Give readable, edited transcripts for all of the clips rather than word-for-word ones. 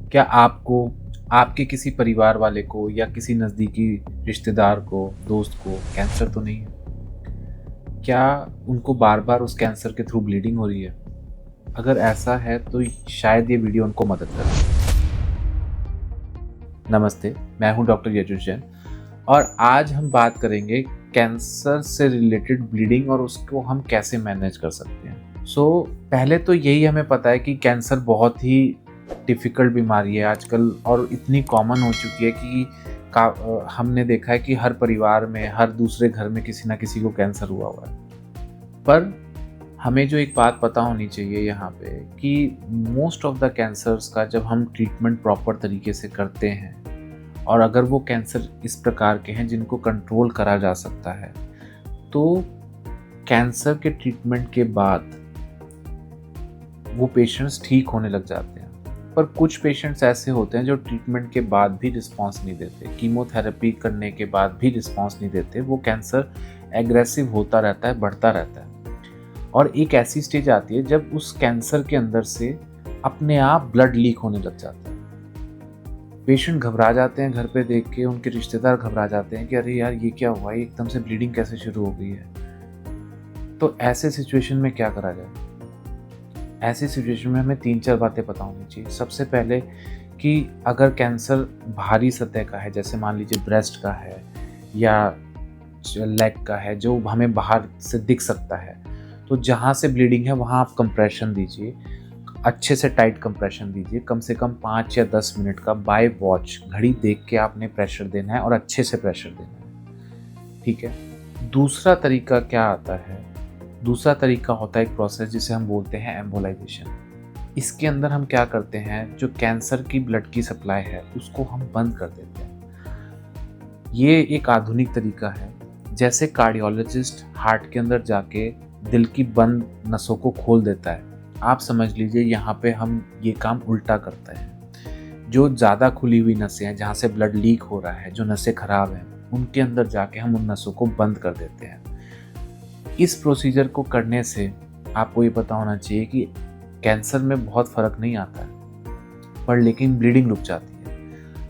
क्या आपको, आपके किसी परिवार वाले को या किसी नज़दीकी रिश्तेदार को, दोस्त को कैंसर तो नहीं है? क्या उनको बार-बार उस कैंसर के थ्रू ब्लीडिंग हो रही है? अगर ऐसा है तो शायद ये वीडियो उनको मदद करे। नमस्ते, मैं हूँ डॉक्टर यजुष जैन और आज हम बात करेंगे कैंसर से रिलेटेड ब्लीडिंग और उसको हम कैसे मैनेज कर सकते हैं। पहले तो यही हमें पता है कि कैंसर बहुत ही डिफ़िकल्ट बीमारी है आजकल और इतनी कॉमन हो चुकी है कि हमने देखा है कि हर परिवार में, हर दूसरे घर में किसी न किसी को कैंसर हुआ है। पर हमें जो एक बात पता होनी चाहिए यहाँ पे कि मोस्ट ऑफ द कैंसर्स का जब हम ट्रीटमेंट प्रॉपर तरीके से करते हैं और अगर वो कैंसर इस प्रकार के हैं जिनको कंट्रोल करा जा सकता है, तो कैंसर के ट्रीटमेंट के बाद वो पेशेंट्स ठीक होने लग जाते हैं। पर कुछ पेशेंट्स ऐसे होते हैं जो ट्रीटमेंट के बाद भी रिस्पॉन्स नहीं देते, कीमोथेरेपी करने के बाद भी रिस्पॉन्स नहीं देते, वो कैंसर एग्रेसिव होता रहता है, बढ़ता रहता है और एक ऐसी स्टेज आती है जब उस कैंसर के अंदर से अपने आप ब्लड लीक होने लग जाता है। पेशेंट घबरा जाते हैं, घर पे देख के उनके रिश्तेदार घबरा जाते हैं कि अरे यार ये क्या हुआ, एकदम से ब्लीडिंग कैसे शुरू हो गई है। तो ऐसे सिचुएशन में क्या करा जाए? ऐसी सिचुएशन में हमें 3-4 बातें पता होनी चाहिए। सबसे पहले कि अगर कैंसर भारी सतह का है, जैसे मान लीजिए ब्रेस्ट का है या लेग का है, जो हमें बाहर से दिख सकता है, तो जहाँ से ब्लीडिंग है वहाँ आप कंप्रेशन दीजिए, अच्छे से टाइट कंप्रेशन दीजिए, कम से कम 5 या 10 मिनट का बाय वॉच, घड़ी देख के आपने प्रेशर देना है और अच्छे से प्रेशर देना है, ठीक है। दूसरा तरीका क्या आता है? दूसरा तरीका होता है एक प्रोसेस जिसे हम बोलते हैं एम्बोलाइजेशन। इसके अंदर हम क्या करते हैं, जो कैंसर की ब्लड की सप्लाई है उसको हम बंद कर देते हैं। ये एक आधुनिक तरीका है, जैसे कार्डियोलॉजिस्ट हार्ट के अंदर जाके दिल की बंद नसों को खोल देता है, आप समझ लीजिए यहाँ पे हम ये काम उल्टा करते हैं। जो ज़्यादा खुली हुई नसें हैं, जहाँ से ब्लड लीक हो रहा है, जो नसें खराब हैं, उनके अंदर जाके हम उन नसों को बंद कर देते हैं। इस प्रोसीजर को करने से आपको ये पता होना चाहिए कि कैंसर में बहुत फ़र्क नहीं आता है, पर लेकिन ब्लीडिंग रुक जाती है।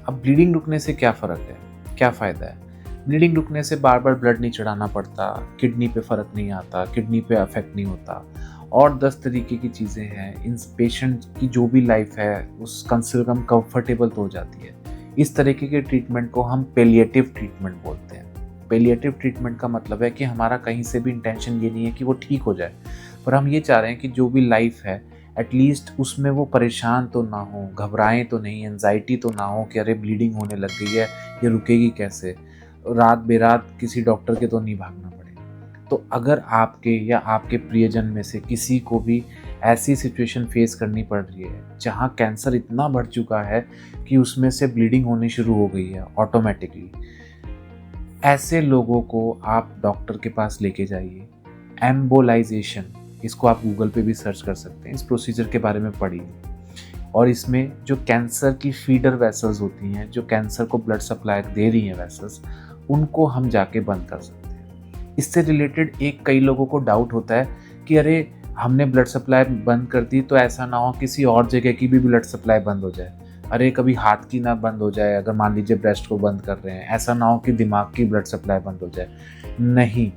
अब ब्लीडिंग रुकने से क्या फ़र्क है, क्या फ़ायदा है? ब्लीडिंग रुकने से बार बार ब्लड नहीं चढ़ाना पड़ता, किडनी पे फ़र्क नहीं आता, किडनी पे अफेक्ट नहीं होता और 10 तरीके की चीज़ें हैं। इन पेशेंट की जो भी लाइफ है उस कम से कम कंफर्टेबल तो हो जाती है। इस तरीके के ट्रीटमेंट को हम पैलिएटिव ट्रीटमेंट बोलते हैं। पैलिएटिव ट्रीटमेंट का मतलब है कि हमारा कहीं से भी इंटेंशन ये नहीं है कि वो ठीक हो जाए, पर हम ये चाह रहे हैं कि जो भी लाइफ है एटलीस्ट उसमें वो परेशान तो ना हो, घबराएं तो नहीं, एंजाइटी तो ना हो कि अरे ब्लीडिंग होने लग गई है, ये रुकेगी कैसे, रात बेरात किसी डॉक्टर के तो नहीं भागना पड़ेगा। तो अगर आपके या आपके प्रियजन में से किसी को भी ऐसी सिचुएशन फेस करनी पड़ रही है जहाँ कैंसर इतना बढ़ चुका है कि उसमें से ब्लीडिंग होनी शुरू हो गई है ऑटोमेटिकली, ऐसे लोगों को आप डॉक्टर के पास लेके जाइए। एम्बोलाइजेशन, इसको आप गूगल पे भी सर्च कर सकते हैं, इस प्रोसीजर के बारे में पढ़िए। और इसमें जो कैंसर की फीडर वेसल्स होती हैं, जो कैंसर को ब्लड सप्लाई दे रही हैं वेसल्स, उनको हम जाके बंद कर सकते हैं। इससे रिलेटेड एक कई लोगों को डाउट होता है कि अरे हमने ब्लड सप्लाई बंद कर दी तो ऐसा ना हो किसी और जगह की भी ब्लड सप्लाई बंद हो जाए, अरे कभी हाथ की ना बंद हो जाए, अगर मान लीजिए ब्रेस्ट को बंद कर रहे हैं, ऐसा ना हो कि दिमाग की ब्लड सप्लाई बंद हो जाए। नहीं,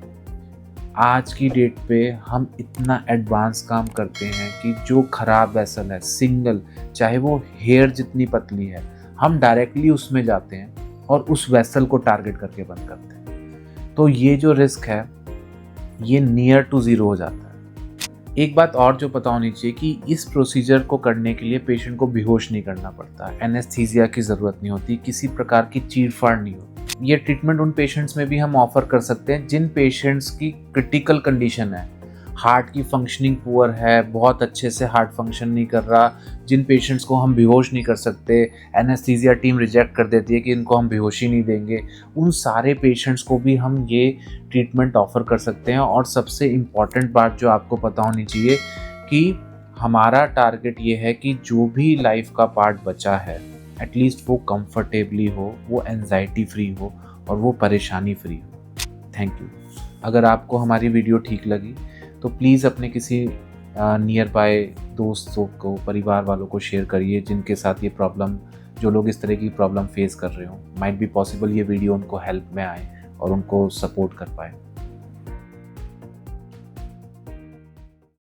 आज की डेट पे हम इतना एडवांस काम करते हैं कि जो खराब वेसल है, सिंगल, चाहे वो हेयर जितनी पतली है, हम डायरेक्टली उसमें जाते हैं और उस वेसल को टारगेट करके बंद करते हैं। तो ये जो रिस्क है ये नियर टू ज़ीरो हो जाता है। एक बात और जो पता होनी चाहिए कि इस प्रोसीजर को करने के लिए पेशेंट को बेहोश नहीं करना पड़ता, एनेस्थीसिया की ज़रूरत नहीं होती, किसी प्रकार की चीर-फाड़ नहीं होती। ये ट्रीटमेंट उन पेशेंट्स में भी हम ऑफ़र कर सकते हैं जिन पेशेंट्स की क्रिटिकल कंडीशन है, हार्ट की फंक्शनिंग पुअर है, बहुत अच्छे से हार्ट फंक्शन नहीं कर रहा, जिन पेशेंट्स को हम बेहोश नहीं कर सकते, एनेस्थीसिया टीम रिजेक्ट कर देती है कि इनको हम बेहोशी नहीं देंगे, उन सारे पेशेंट्स को भी हम ये ट्रीटमेंट ऑफ़र कर सकते हैं। और सबसे इम्पॉर्टेंट बात जो आपको पता होनी चाहिए कि हमारा टारगेट ये है कि जो भी लाइफ का पार्ट बचा है एटलीस्ट वो कंफर्टेबली हो, वो एंजाइटी फ्री हो और वो परेशानी फ्री हो। Thank you. अगर आपको हमारी वीडियो ठीक लगी तो प्लीज़ अपने किसी नियर बाय दोस्तों को, परिवार वालों को शेयर करिए जिनके साथ ये प्रॉब्लम, जो लोग इस तरह की प्रॉब्लम फेस कर रहे हो। माइट बी पॉसिबल ये वीडियो उनको हेल्प में आए और उनको सपोर्ट कर पाए।